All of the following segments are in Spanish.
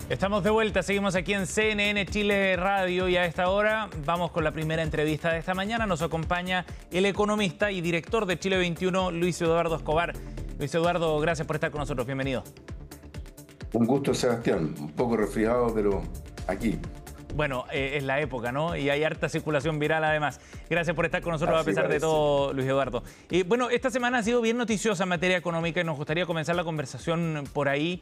Estamos de vuelta, seguimos aquí en CNN Chile Radio y a esta hora vamos con la primera entrevista de esta mañana. Nos acompaña el economista y director de Chile 21, Luis Eduardo Escobar. Luis Eduardo, gracias por estar con nosotros, bienvenido. Un gusto, Sebastián, un poco resfriado, pero aquí. Bueno, es la época, ¿no? Y hay harta circulación viral además. Gracias por estar con nosotros a pesar de todo, Luis Eduardo. Bueno, esta semana ha sido bien noticiosa en materia económica y nos gustaría comenzar la conversación por ahí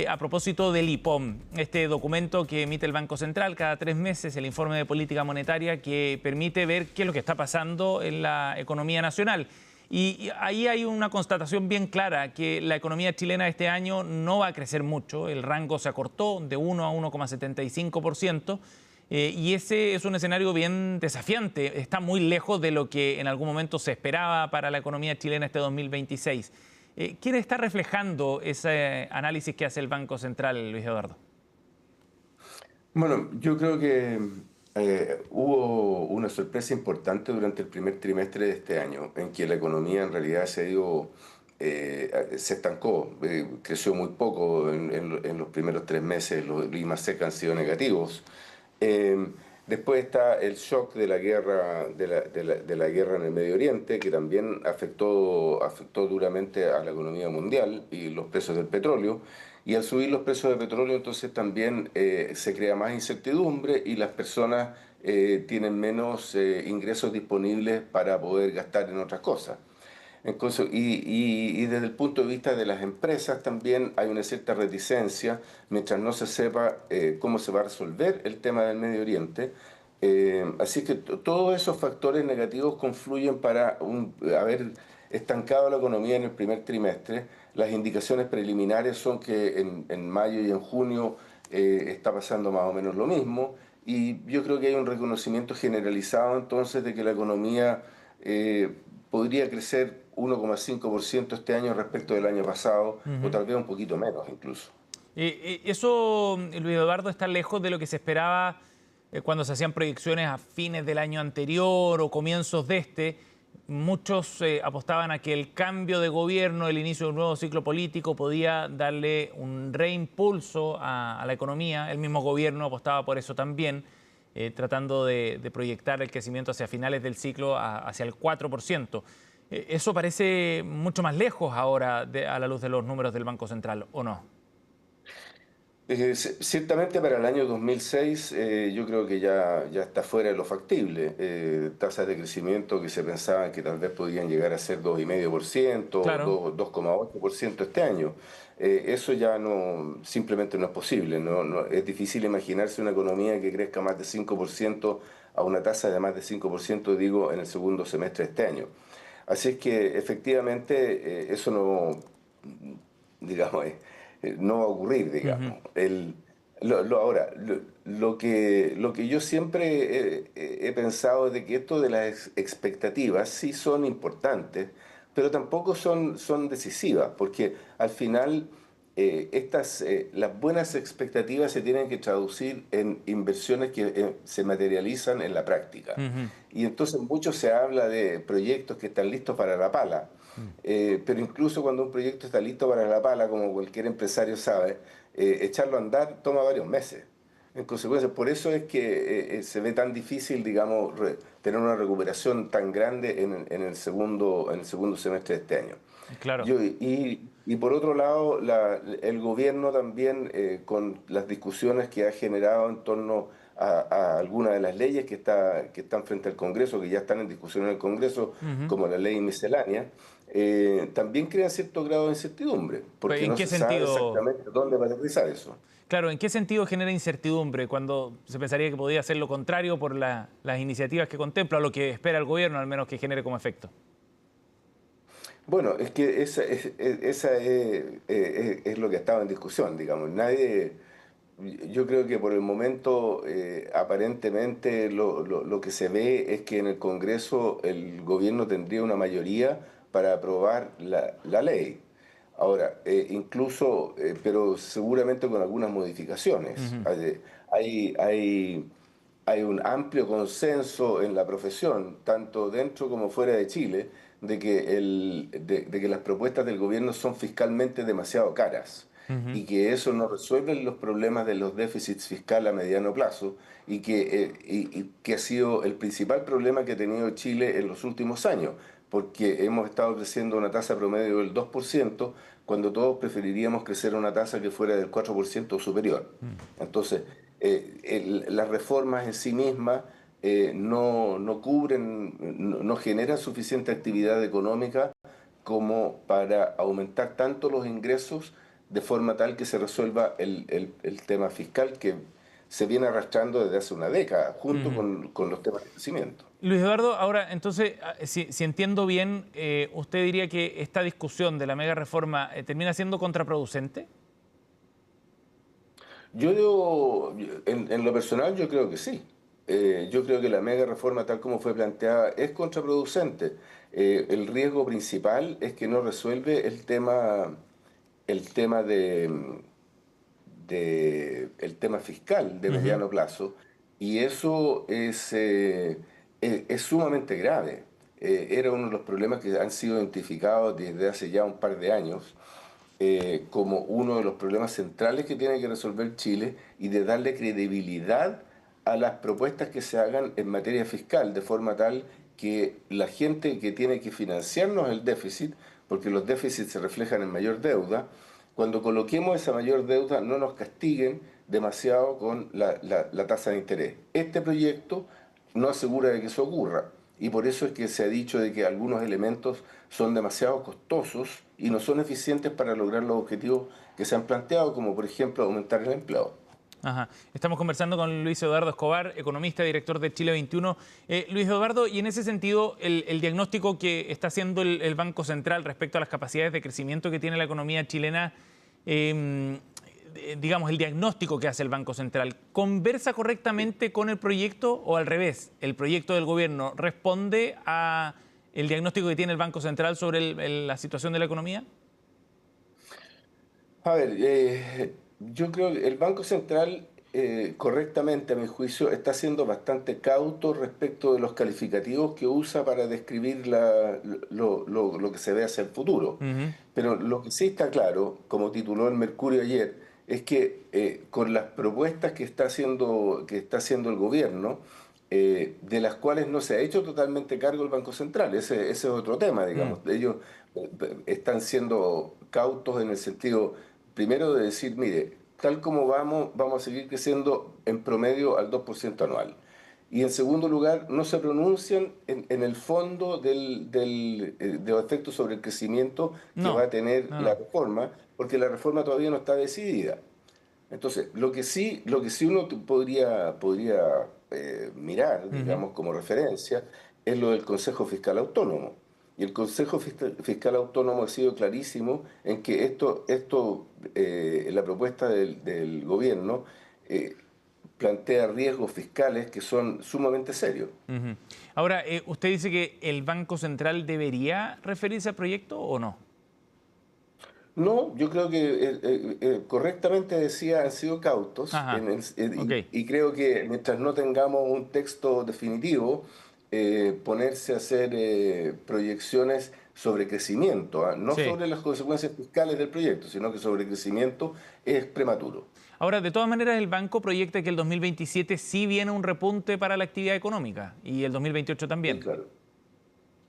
a propósito del IPOM, este documento que emite el Banco Central cada 3 meses, el informe de política monetaria que permite ver qué es lo que está pasando en la economía nacional. Y ahí hay una constatación bien clara, que la economía chilena este año no va a crecer mucho, el rango se acortó de 1 a 1,75%, y ese es un escenario bien desafiante, está muy lejos de lo que en algún momento se esperaba para la economía chilena este 2026. ¿Quién está reflejando ese análisis que hace el Banco Central, Luis Eduardo? Bueno, yo creo que hubo una sorpresa importante durante el primer trimestre de este año, en que la economía en realidad se estancó, creció muy poco en los primeros 3 meses, los I+C han sido negativos. Eh, Después está el shock de la guerra, de la guerra en el Medio Oriente, que también afectó duramente a la economía mundial y los precios del petróleo. Y al subir los precios del petróleo, entonces también se crea más incertidumbre y las personas tienen menos ingresos disponibles para poder gastar en otras cosas. Entonces, y desde el punto de vista de las empresas también hay una cierta reticencia mientras no se sepa cómo se va a resolver el tema del Medio Oriente. Así que todos esos factores negativos confluyen para haber estancado la economía en el primer trimestre. Las indicaciones preliminares son que en mayo y en junio está pasando más o menos lo mismo. Y yo creo que hay un reconocimiento generalizado entonces de que la economía eh, podría crecer 1,5% este año respecto del año pasado, o tal vez un poquito menos incluso. Eso, Luis Eduardo, está lejos de lo que se esperaba cuando se hacían proyecciones a fines del año anterior o comienzos de este. Muchos apostaban a que el cambio de gobierno, el inicio de un nuevo ciclo político podía darle un reimpulso a la economía. El mismo gobierno apostaba por eso también, tratando de proyectar el crecimiento hacia finales del ciclo hacia el 4%. Eso parece mucho más lejos ahora a la luz de los números del Banco Central, ¿o no? Ciertamente para el año 2006 yo creo que ya está fuera de lo factible. Tasas de crecimiento que se pensaban que tal vez podían llegar a ser 2,5%, Claro. 2,8% este año. Eso ya no, simplemente no es posible. Es difícil imaginarse una economía que crezca más de 5% a una tasa de más de 5%, digo, en el segundo semestre de este año. Así es que efectivamente eso no, digamos, no va a ocurrir, Ujú. digamos. Ahora, lo que yo siempre he pensado es de que esto de las expectativas sí son importantes, pero tampoco son decisivas, porque al final las buenas expectativas se tienen que traducir en inversiones que se materializan en la práctica. Ujú. Y entonces mucho se habla de proyectos que están listos para la pala, pero incluso cuando un proyecto está listo para la pala, como cualquier empresario sabe, echarlo a andar toma varios meses. En consecuencia, por eso es que se ve tan difícil, digamos, tener una recuperación tan grande en el segundo semestre de este año. Claro. Y por otro lado, el gobierno también, con las discusiones que ha generado en torno a algunas de las leyes que están frente al Congreso, que ya están en discusión en el Congreso, Ujú. como la ley miscelánea, también crea cierto grado de incertidumbre, Pues, porque ¿en no qué se sabe sentido? exactamente dónde va a aterrizar eso. Claro, ¿en qué sentido genera incertidumbre cuando se pensaría que podría ser lo contrario por las iniciativas que contempla o lo que espera el gobierno, al menos que genere como efecto? Bueno, es que esa es lo que estaba en discusión, digamos. Yo creo que por el momento, aparentemente, lo que se ve es que en el Congreso el gobierno tendría una mayoría para aprobar la ley. Ahora, pero seguramente con algunas modificaciones. Ujú. Hay un amplio consenso en la profesión, tanto dentro como fuera de Chile, de que las propuestas del gobierno son fiscalmente demasiado caras. y que eso no resuelve los problemas de los déficits fiscales a mediano plazo y que ha sido el principal problema que ha tenido Chile en los últimos años, porque hemos estado creciendo a una tasa promedio del 2% cuando todos preferiríamos crecer a una tasa que fuera del 4% o superior. Entonces, las reformas en sí mismas no cubren, no generan suficiente actividad económica como para aumentar tanto los ingresos de forma tal que se resuelva el tema fiscal que se viene arrastrando desde hace una década, junto Ujú. con los temas de crecimiento. Luis Eduardo, ahora, entonces, si entiendo bien, ¿usted diría que esta discusión de la mega reforma termina siendo contraproducente? En lo personal, yo creo que sí. Yo creo que la mega reforma tal como fue planteada es contraproducente. El riesgo principal es que no resuelve el tema el tema fiscal de Ujú. mediano plazo, y eso es sumamente grave. Era uno de los problemas que han sido identificados desde hace ya un par de años como uno de los problemas centrales que tiene que resolver Chile y de darle credibilidad a las propuestas que se hagan en materia fiscal, de forma tal que la gente que tiene que financiarnos el déficit, porque los déficits se reflejan en mayor deuda, cuando coloquemos esa mayor deuda no nos castiguen demasiado con la tasa de interés. Este proyecto no asegura de que eso ocurra y por eso es que se ha dicho de que algunos elementos son demasiado costosos y no son eficientes para lograr los objetivos que se han planteado, como por ejemplo aumentar el empleo. Ajá. Estamos conversando con Luis Eduardo Escobar, economista, director de Chile 21. Luis Eduardo, y en ese sentido, el diagnóstico que está haciendo el Banco Central respecto a las capacidades de crecimiento que tiene la economía chilena, digamos, el diagnóstico que hace el Banco Central, ¿conversa correctamente con el proyecto o al revés? ¿El proyecto del gobierno responde a el diagnóstico que tiene el Banco Central sobre la situación de la economía? A ver, yo creo que el Banco Central, correctamente a mi juicio, está siendo bastante cauto respecto de los calificativos que usa para describir lo que se ve hacia el futuro. Ujú. Pero lo que sí está claro, como tituló el Mercurio ayer, es que con las propuestas que está haciendo el gobierno, de las cuales no se ha hecho totalmente cargo el Banco Central, ese es otro tema, Mm. digamos. Ellos están siendo cautos en el sentido primero de decir, mire, tal como vamos a seguir creciendo en promedio al 2% anual. Y en segundo lugar, no se pronuncian en el fondo de los efectos sobre el crecimiento que va No, a tener no, la no. reforma, porque la reforma todavía no está decidida. Entonces, lo que sí uno podría mirar, Ujú. digamos, como referencia, es lo del Consejo Fiscal Autónomo. Y el Consejo Fiscal Autónomo ha sido clarísimo en que la propuesta del gobierno eh, plantea riesgos fiscales que son sumamente serios. Ujú. Ahora, ¿usted dice que el Banco Central debería referirse al proyecto o no? No, yo creo que correctamente decía, han sido cautos Ajá, ok. y creo que mientras no tengamos un texto definitivo, ponerse a hacer proyecciones sobre crecimiento, ¿ah? No Sí. sobre las consecuencias fiscales del proyecto, sino que sobre crecimiento es prematuro. Ahora, de todas maneras, el banco proyecta que el 2027 sí viene un repunte para la actividad económica y el 2028 Sí, también. claro.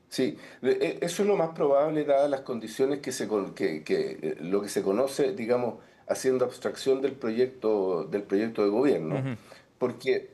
Sí, eso es lo más probable dadas las condiciones lo que se conoce, digamos, haciendo abstracción del proyecto de gobierno, Ujú. porque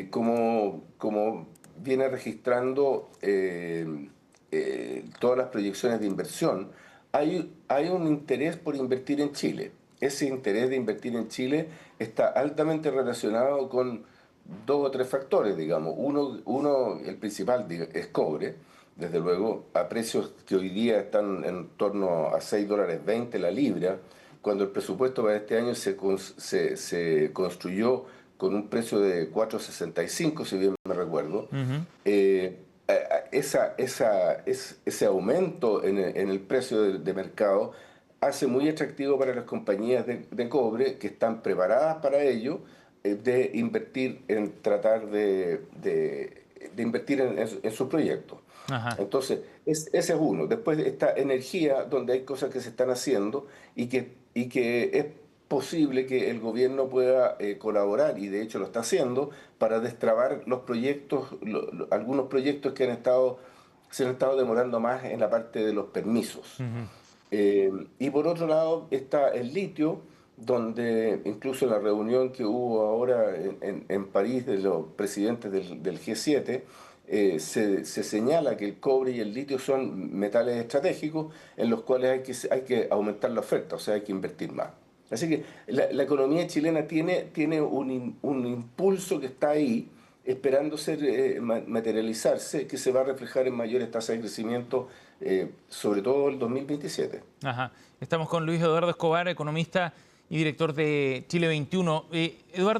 como viene registrando todas las proyecciones de inversión, hay un interés por invertir en Chile. Ese interés de invertir en Chile está altamente relacionado con dos o tres factores, digamos. Uno el principal, es cobre, desde luego, a precios que hoy día están en torno a $6.20 la libra, cuando el presupuesto para este año se construyó con un precio de 4,65, si bien me recuerdo. Ujú. Ese aumento en el precio de mercado hace muy atractivo para las compañías de cobre que están preparadas para ello, de invertir en tratar de invertir en sus proyectos. Ajá. Entonces, ese es uno. Después está energía, donde hay cosas que se están haciendo y que es posible que el gobierno pueda colaborar, y de hecho lo está haciendo, para destrabar los proyectos, algunos proyectos que se han estado demorando más en la parte de los permisos. Ujú. Y por otro lado está el litio, donde incluso en la reunión que hubo ahora en París de los presidentes del G7, se señala que el cobre y el litio son metales estratégicos en los cuales hay que aumentar la oferta, o sea, hay que invertir más. Así que la economía chilena tiene un impulso que está ahí, esperando materializarse, que se va a reflejar en mayores tasas de crecimiento, sobre todo el 2027. Ajá. Estamos con Luis Eduardo Escobar, economista y director de Chile 21.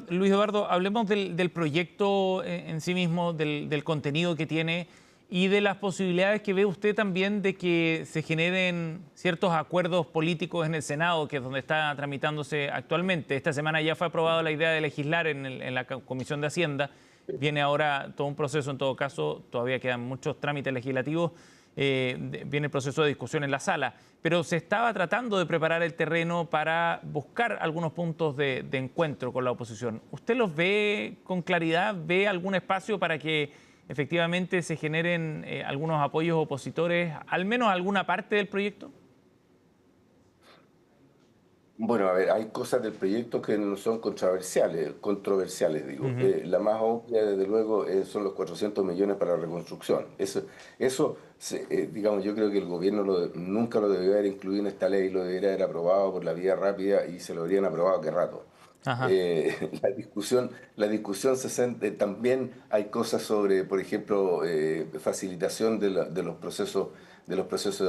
Luis Eduardo, hablemos del proyecto en sí mismo, del contenido que tiene y de las posibilidades que ve usted también de que se generen ciertos acuerdos políticos en el Senado, que es donde está tramitándose actualmente. Esta semana ya fue aprobada la idea de legislar en la Comisión de Hacienda. Viene ahora todo un proceso, en todo caso, todavía quedan muchos trámites legislativos. Viene el proceso de discusión en la sala, pero se estaba tratando de preparar el terreno para buscar algunos puntos de encuentro con la oposición. ¿Usted los ve con claridad? ¿Ve algún espacio para que efectivamente se generen algunos apoyos opositores, al menos a alguna parte del proyecto? Bueno, a ver, hay cosas del proyecto que no son controversiales, digo. Ujú. La más obvia, desde luego, son los 400 millones para la reconstrucción. Digamos, yo creo que el gobierno nunca lo debería haber incluido en esta ley, lo debería haber aprobado por la vía rápida, y se lo habrían aprobado qué rato. Ajá. La discusión también hay cosas sobre, por ejemplo, facilitación de los procesos de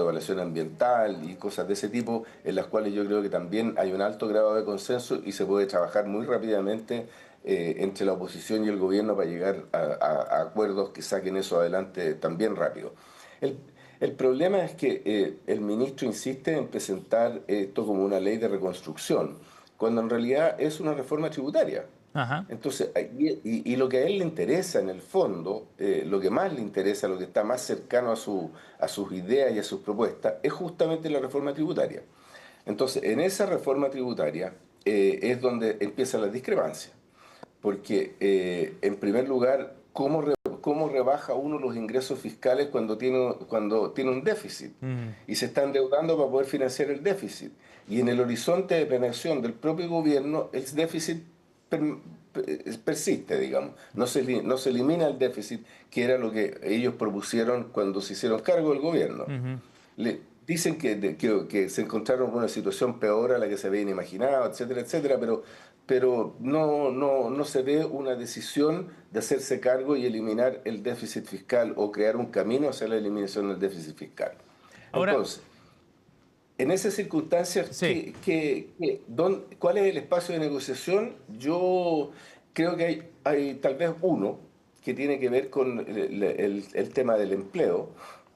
evaluación ambiental y cosas de ese tipo, en las cuales yo creo que también hay un alto grado de consenso y se puede trabajar muy rápidamente entre la oposición y el gobierno para llegar a acuerdos que saquen eso adelante también rápido. El, el problema es que el ministro insiste en presentar esto como una ley de reconstrucción, cuando en realidad es una reforma tributaria. Ajá. Entonces, y lo que a él le interesa en el fondo, lo que más le interesa, lo que está más cercano a sus ideas y a sus propuestas, es justamente la reforma tributaria. Entonces, en esa reforma tributaria es donde empiezan las discrepancias, porque en primer lugar, ¿cómo rebaja uno los ingresos fiscales cuando tiene un déficit? Mm. Y se está endeudando para poder financiar el déficit. Y en el horizonte de planeación del propio gobierno, el déficit per- persiste, digamos. No se elimina el déficit, que era lo que ellos propusieron cuando se hicieron cargo del gobierno. Ujú. Dicen que se encontraron con una situación peor a la que se habían imaginado, etcétera, etcétera, pero no se ve una decisión de hacerse cargo y eliminar el déficit fiscal o crear un camino hacia la eliminación del déficit fiscal. Ahora, Entonces, en esas circunstancias, sí. ¿cuál es el espacio de negociación? Yo creo que hay tal vez uno que tiene que ver con el tema del empleo.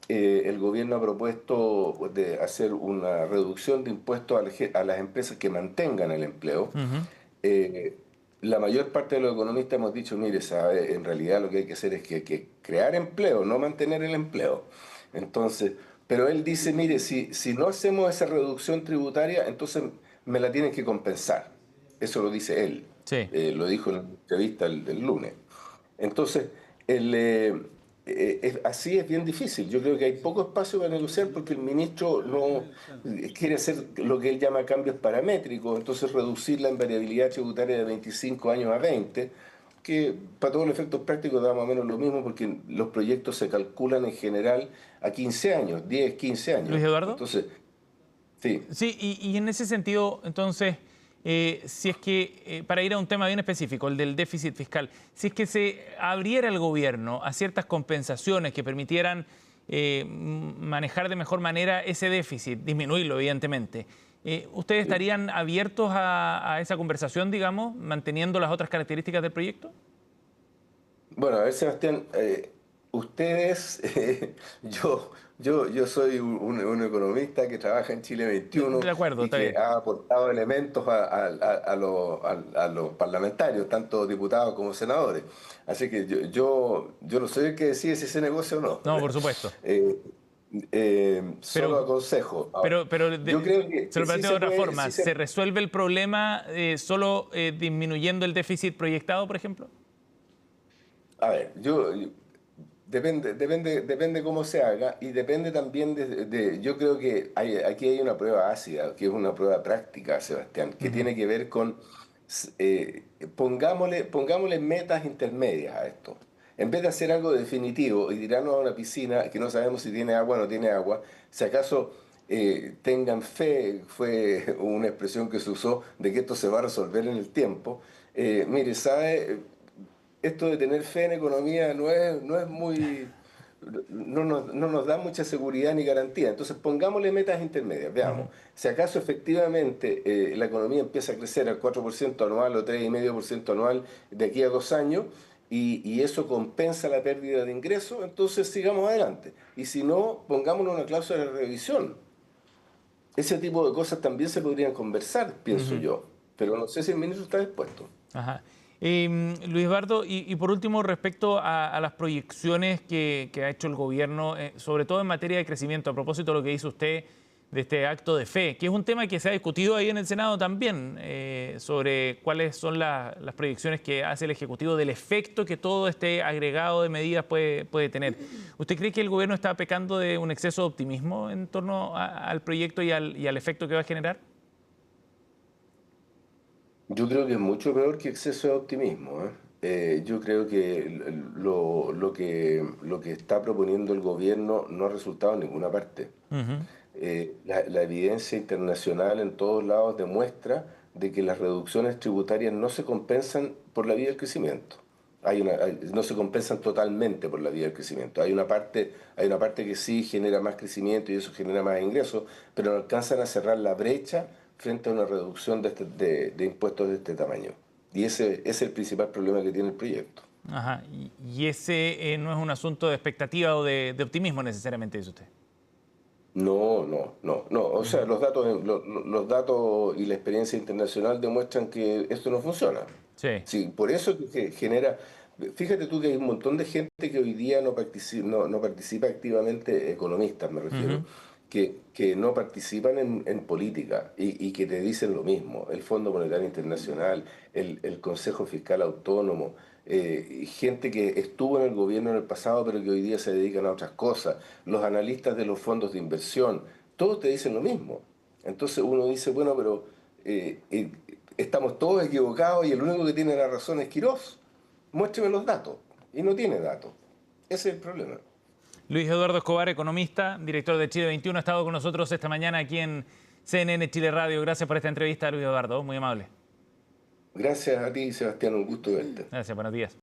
El gobierno ha propuesto de hacer una reducción de impuestos a las empresas que mantengan el empleo. Ujú. Eh, la mayor parte de los economistas hemos dicho, mire, en realidad lo que hay que hacer es que hay que crear empleo, no mantener el empleo. Entonces, pero él dice, mire, si no hacemos esa reducción tributaria, entonces me la tienen que compensar. Eso lo dice él. Sí. Lo dijo en la entrevista del lunes. Entonces, así es bien difícil. Yo creo que hay poco espacio para negociar porque el ministro no quiere hacer lo que él llama cambios paramétricos, entonces reducir la invariabilidad tributaria de 25 años a 20, que para todos los efectos prácticos da más o menos lo mismo porque los proyectos se calculan en general a 15 años, 10, 15 Luis años. Eduardo. Entonces, sí. Sí, y en ese sentido, entonces, si es que, para ir a un tema bien específico, el del déficit fiscal, si es que se abriera el gobierno a ciertas compensaciones que permitieran manejar de mejor manera ese déficit, disminuirlo, evidentemente, ¿ustedes estarían abiertos a esa conversación, digamos, manteniendo las otras características del proyecto? Bueno, a ver, Sebastián, ustedes, yo yo soy un economista que trabaja en Chile 21 De acuerdo, y está que bien. ha aportado elementos a los parlamentarios, tanto diputados como senadores. Así que yo no soy el que decide si se negocia o no. No, por supuesto. Eh, Solo Pero, aconsejo. Ahora, pero yo creo se que lo sí planteo de se otra puede, forma. sí ¿Se se, resuelve el problema solo disminuyendo el déficit proyectado, por ejemplo? a ver, depende cómo se haga y depende también yo creo que aquí hay una prueba ácida, que es una prueba práctica, Sebastián, que Ujú. tiene que ver con, pongámosle metas intermedias a esto. En vez de hacer algo definitivo y tirarnos a una piscina que no sabemos si tiene agua o no tiene agua, si acaso tengan fe, fue una expresión que se usó de que esto se va a resolver en el tiempo. Mire, ¿sabe? Esto de tener fe en economía no es muy, no nos da mucha seguridad ni garantía. Entonces pongámosle metas intermedias, veamos. Ujú. Si acaso efectivamente la economía empieza a crecer al 4% anual o 3,5% anual de aquí a 2 años y eso compensa la pérdida de ingresos, entonces sigamos adelante. Y si no, pongámonos una cláusula de revisión. Ese tipo de cosas también se podrían conversar, pienso Ujú. yo. Pero no sé si el ministro está dispuesto. Ajá. Luis Eduardo, y por último, respecto a las proyecciones que ha hecho el gobierno, sobre todo en materia de crecimiento, a propósito de lo que dice usted de este acto de fe, que es un tema que se ha discutido ahí en el Senado también, sobre cuáles son las proyecciones que hace el Ejecutivo del efecto que todo este agregado de medidas puede tener. ¿Usted cree que el gobierno está pecando de un exceso de optimismo en torno al proyecto y al efecto que va a generar? Yo creo que es mucho peor que exceso de optimismo, ¿eh? Yo creo que lo que está proponiendo el gobierno no ha resultado en ninguna parte. Ujú. La evidencia internacional en todos lados demuestra de que las reducciones tributarias no se compensan por la vía del crecimiento. No se compensan totalmente por la vía del crecimiento. Hay una parte que sí genera más crecimiento y eso genera más ingresos, pero no alcanzan a cerrar la brecha frente a una reducción de impuestos de este tamaño. Y ese es el principal problema que tiene el proyecto. Ajá. Y ese no es un asunto de expectativa o de optimismo necesariamente, dice usted. No. O sea, Ujú. los datos y la experiencia internacional demuestran que esto no funciona. Sí. Sí, por eso que genera. Fíjate tú que hay un montón de gente que hoy día no participa activamente, economistas me refiero, Ujú. que no participan en política y que te dicen lo mismo. El Fondo Monetario Internacional, el Consejo Fiscal Autónomo, gente que estuvo en el gobierno en el pasado pero que hoy día se dedican a otras cosas, los analistas de los fondos de inversión, todos te dicen lo mismo. Entonces uno dice, bueno, pero estamos todos equivocados y el único que tiene la razón es Quirós. Muéstrame los datos. Y no tiene datos. Ese es el problema. Luis Eduardo Escobar, economista, director de Chile 21, ha estado con nosotros esta mañana aquí en CNN Chile Radio. Gracias por esta entrevista, Luis Eduardo. Muy amable. Gracias a ti, Sebastián. Un gusto verte. Gracias, buenos días.